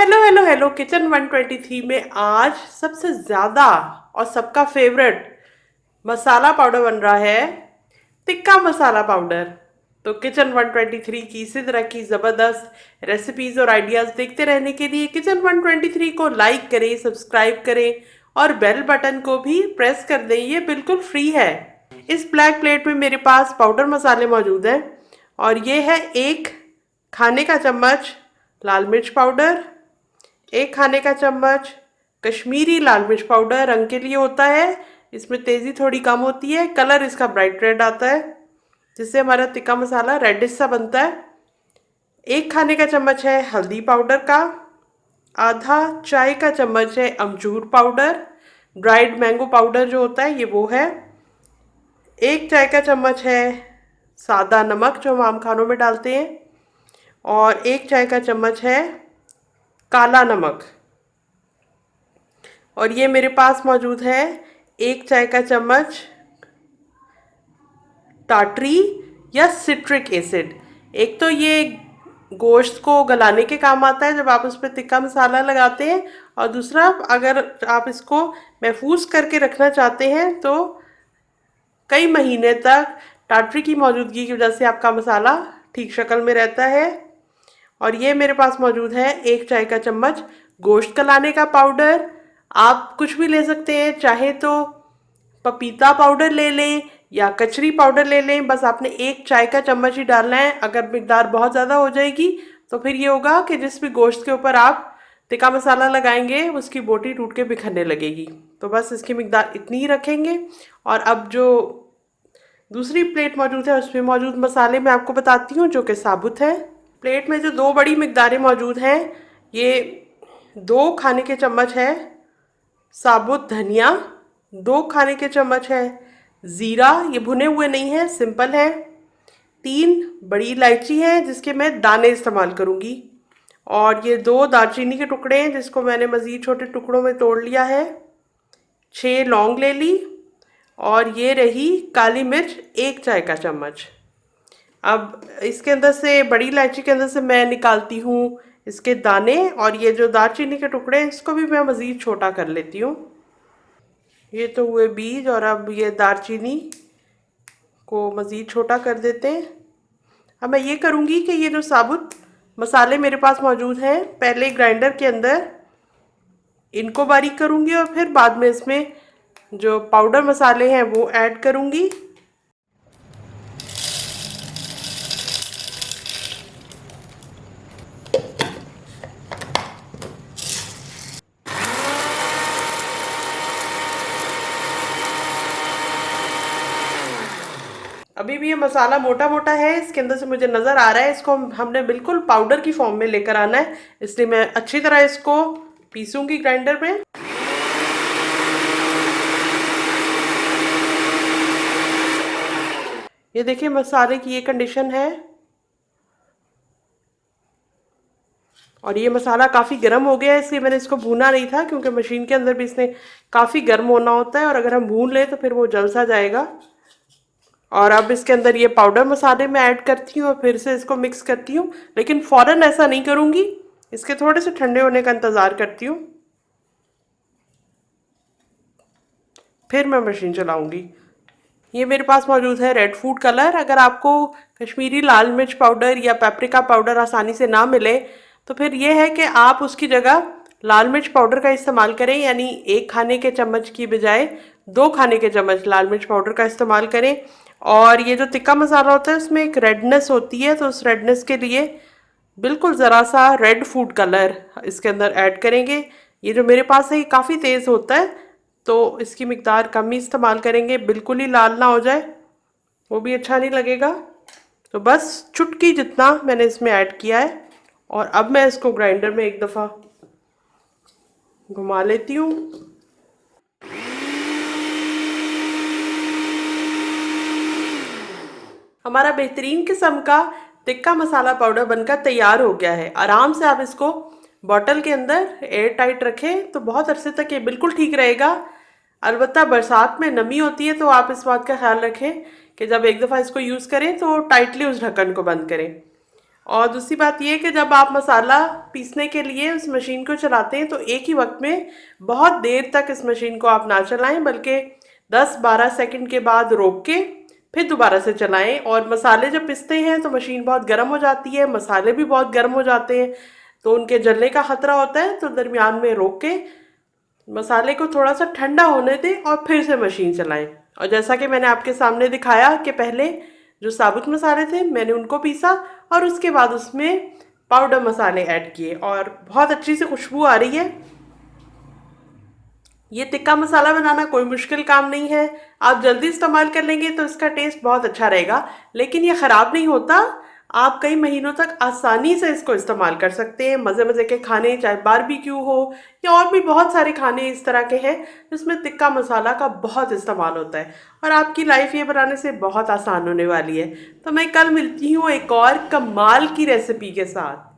Hello hello hello kitchen 123 में आज सबसे ज़्यादा और सबका फेवरेट मसाला पाउडर बन रहा है। टिक्का मसाला पाउडर। तो किचन 123 की इसी तरह की ज़बरदस्त रेसिपीज़ और आइडियाज़ देखते रहने के लिए किचन 123 को लाइक करें, सब्सक्राइब करें और बेल बटन को भी प्रेस कर दें। ये बिल्कुल फ्री है। इस ब्लैक प्लेट में मेरे पास पाउडर मसाले मौजूद हैं और ये है एक खाने का चम्मच लाल मिर्च पाउडर, एक खाने का चम्मच कश्मीरी लाल मिर्च पाउडर। रंग के लिए होता है, इसमें तेज़ी थोड़ी कम होती है, कलर इसका ब्राइट रेड आता है जिससे हमारा टिक्का मसाला रेडिश सा बनता है। एक खाने का चम्मच है हल्दी पाउडर का, आधा चाय का चम्मच है अमचूर पाउडर, ड्राइड मैंगो पाउडर जो होता है ये वो है। एक चाय का चम्मच है सादा नमक जो हम आम खानों में डालते हैं, और एक चाय का चम्मच है काला नमक। और ये मेरे पास मौजूद है एक चाय का चम्मच टाटरी या सिट्रिक एसिड। एक तो ये गोश्त को गलाने के काम आता है जब आप उस पर तिक्का मसाला लगाते हैं, और दूसरा अगर आप इसको महफूज करके रखना चाहते हैं तो कई महीने तक टाटरी की मौजूदगी की वजह से आपका मसाला ठीक शक्ल में रहता है। और ये मेरे पास मौजूद है एक चाय का चम्मच गोश्त गलाने का पाउडर। आप कुछ भी ले सकते हैं, चाहे तो पपीता पाउडर ले लें या कचरी पाउडर ले लें, बस आपने एक चाय का चम्मच ही डालना है। अगर मिकदार बहुत ज़्यादा हो जाएगी तो फिर ये होगा कि जिस भी गोश्त के ऊपर आप टिक्का मसाला लगाएंगे उसकी बोटी टूट के बिखरने लगेगी। तो बस इसकी मिकदार इतनी ही रखेंगे। और अब जो दूसरी प्लेट मौजूद है उसमें मौजूद मसाले मैं आपको बताती हूँ जो कि साबुत है। प्लेट में जो दो बड़ी मिकदारें मौजूद हैं, ये 2 खाने के चम्मच है साबुत धनिया, 2 खाने के चम्मच है ज़ीरा, ये भुने हुए नहीं है, सिंपल है। 3 बड़ी इलायची है जिसके मैं दाने इस्तेमाल करूँगी, और ये 2 दालचीनी के टुकड़े हैं जिसको मैंने मज़ीद छोटे टुकड़ों में तोड़ लिया है। 6 लौंग ले ली, और ये रही काली मिर्च एक चाय का चम्मच। अब इसके अंदर से बड़ी इलायची के अंदर से मैं निकालती हूँ इसके दाने, और ये जो दालचीनी के टुकड़े हैं इसको भी मैं मज़ीद छोटा कर लेती हूँ। ये तो हुए बीज, और अब ये दालचीनी को मज़ीद छोटा कर देते हैं। अब मैं ये करूँगी कि ये जो साबुत मसाले मेरे पास मौजूद हैं पहले ग्राइंडर के अंदर इनको बारीक करूँगी और फिर बाद में इसमें जो पाउडर मसाले हैं वो ऐड करूँगी। अभी भी ये मसाला मोटा मोटा है, इसके अंदर से मुझे नज़र आ रहा है इसको हमने बिल्कुल पाउडर की फॉर्म में लेकर आना है, इसलिए मैं अच्छी तरह इसको पीसूंगी ग्राइंडर में। ये देखिए मसाले की ये कंडीशन है, और ये मसाला काफ़ी गर्म हो गया है इसलिए मैंने इसको भूना नहीं था, क्योंकि मशीन के अंदर भी इसने काफ़ी गर्म होना होता है और अगर हम भून लें तो फिर वो जल सा जाएगा। और अब इसके अंदर ये पाउडर मसाले मैं ऐड करती हूँ और फिर से इसको मिक्स करती हूँ, लेकिन फ़ौरन ऐसा नहीं करूँगी, इसके थोड़े से ठंडे होने का इंतज़ार करती हूँ, फिर मैं मशीन चलाऊँगी। ये मेरे पास मौजूद है रेड फूड कलर। अगर आपको कश्मीरी लाल मिर्च पाउडर या पेपरिका पाउडर आसानी से ना मिले तो फिर ये है कि आप उसकी जगह लाल मिर्च पाउडर का इस्तेमाल करें, यानी 1 खाने के चम्मच की बजाय 2 खाने के चम्मच लाल मिर्च पाउडर का इस्तेमाल करें। और ये जो टिक्का मसाला होता है उसमें एक रेडनेस होती है, तो उस रेडनेस के लिए बिल्कुल ज़रा सा रेड फूड कलर इसके अंदर ऐड करेंगे। ये जो मेरे पास है ये काफ़ी तेज़ होता है, तो इसकी मिकदार कम ही इस्तेमाल करेंगे, बिल्कुल ही लाल ना हो जाए, वो भी अच्छा नहीं लगेगा। तो बस चुटकी जितना मैंने इसमें ऐड किया है, और अब मैं इसको ग्राइंडर में एक दफ़ा घुमा लेती हूँ। हमारा बेहतरीन किस्म का टिक्का मसाला पाउडर बनकर तैयार हो गया है। आराम से आप इसको बॉटल के अंदर एयर टाइट रखें तो बहुत अरसे तक ये बिल्कुल ठीक रहेगा। अलबत्ता बरसात में नमी होती है तो आप इस बात का ख्याल रखें कि जब एक दफ़ा इसको यूज़ करें तो टाइटली उस ढक्कन को बंद करें। और दूसरी बात ये है कि जब आप मसाला पीसने के लिए उस मशीन को चलाते हैं तो एक ही वक्त में बहुत देर तक इस मशीन को आप ना चलाएं, बल्कि 10-12 सेकंड के बाद रोक के फिर दोबारा से चलाएं। और मसाले जब पिसते हैं तो मशीन बहुत गर्म हो जाती है, मसाले भी बहुत गर्म हो जाते हैं, तो उनके जलने का खतरा होता है। तो दरमियान में रोक के मसाले को थोड़ा सा ठंडा होने दें और फिर से मशीन चलाएं। और जैसा कि मैंने आपके सामने दिखाया कि पहले जो साबुत मसाले थे मैंने उनको पीसा और उसके बाद उसमें पाउडर मसाले ऐड किए और बहुत अच्छी से खुशबू आ रही है। ये टिक्का मसाला बनाना कोई मुश्किल काम नहीं है। आप जल्दी इस्तेमाल कर लेंगे तो इसका टेस्ट बहुत अच्छा रहेगा, लेकिन ये ख़राब नहीं होता। आप कई महीनों तक आसानी से इसको इस्तेमाल कर सकते हैं। मज़े मज़े के खाने, चाहे बारबेक्यू हो या और भी बहुत सारे खाने इस तरह के हैं जिसमें टिक्का मसाला का बहुत इस्तेमाल होता है, और आपकी लाइफ ये बनाने से बहुत आसान होने वाली है। तो मैं कल मिलती हूँ एक और कमाल की रेसिपी के साथ।